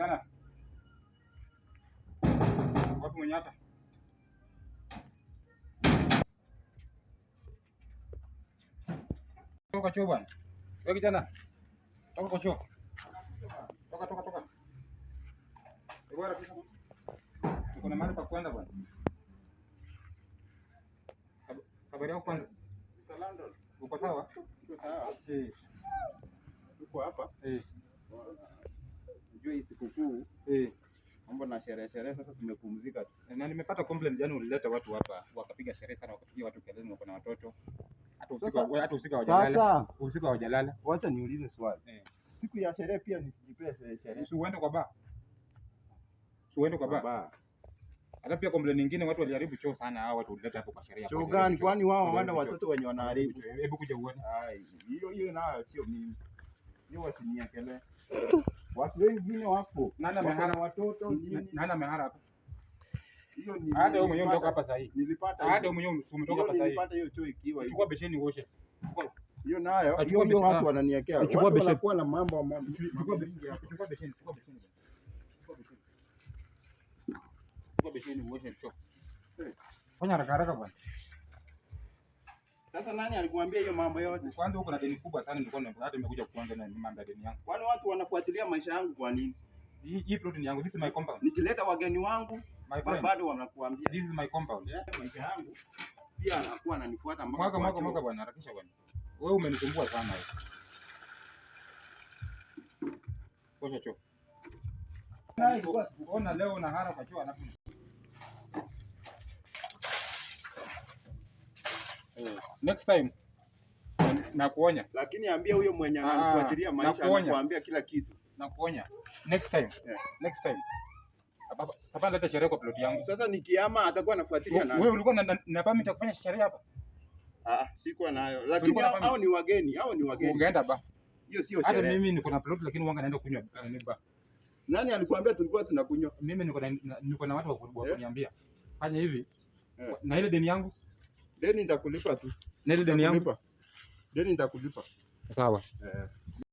Kijana. Wapi mwenye hapa? Toka choo bwana. Wewe kijana. Toka kwa choo. Toka. Bora pia. Uko na mahali pa kwenda bwana. Habari yako kwanza? London. Uko sawa? Uko sawa? Uko hapa? Unajua hii sikukuu. Mambo na sherehe sasa tumepumzika tu. Na nimepata complaint jana ulileta watu hapa wakapiga sherehe sana wakapigia watu kelele na kuna watoto. Hata usiku hawajalala. Sasa Usiku hawajalala. Wacha niulize swali. Siku ya sherehe pia nisijipee sherehe. Si uende kwa bar. Hata pia complaint nyingine watu waliharibu choo sana hao watu ulileta hapo kwa sherehe. Choo gani? Kwani wao hawana watoto wenye wanaharibu? Hebu kuja uone. Hiyo nayo sio mimi. Hiyo wasiniekele. Watu wengine wako. Nani amehara watoto nini? Nani amehara hapa? Hiyo ni hata wewe mwenyewe umetoka hapa sasa hivi. Nilipata. Hata wewe mwenyewe umetoka hapa sasa hivi. Nilipata hiyo choo ikiwa hiyo. Chukua besheni uoshe. Hiyo nayo hiyo watu wananiekea. Watu wanakuwa na mambo. Chukua besheni. Chukua besheni uoshe choo. Fanya haraka bwana. Sasa nani alikwambia hiyo mambo yote? Kwanza uko na deni kubwa sana nilikuwa hata nimekuja kuanza na mambo ya deni yangu. Kwani watu wanafuatilia maisha yangu kwa nini? Hii plot ni yangu, this is my compound. Nikileta wageni wangu bado wanakuambia this is my compound. Maisha yangu pia anakuwa ananifuata mwaka bwana, harakisha bwana. Wewe umenisumbua sana wewe. Osha choo. Ona leo na hara kwa choo alafu next time nakuonya. Lakini ambia huyo mwenye anafuatilia maisha anakuambia kila kitu. Nakuonya. Next time. Sasa leta sherehe kwa plot yangu. Sasa nikiama atakuwa anafuatilia nani? Wewe ulikuwa na permit ya kufanya sherehe hapa? Sikuwa nayo. Lakini hao ni wageni, Ungeenda ba. Hiyo sio sherehe. Hata mimi niko na plot lakini wanga naenda kunywa ba. Nani alikwambia tulikuwa tunakunywa? Mimi niko na watu wa kuniambia. Fanya hivi. Na ile deni yangu? Deni nitakulipa tu. Na ile deni yangu? Deni nitakulipa. Sawa.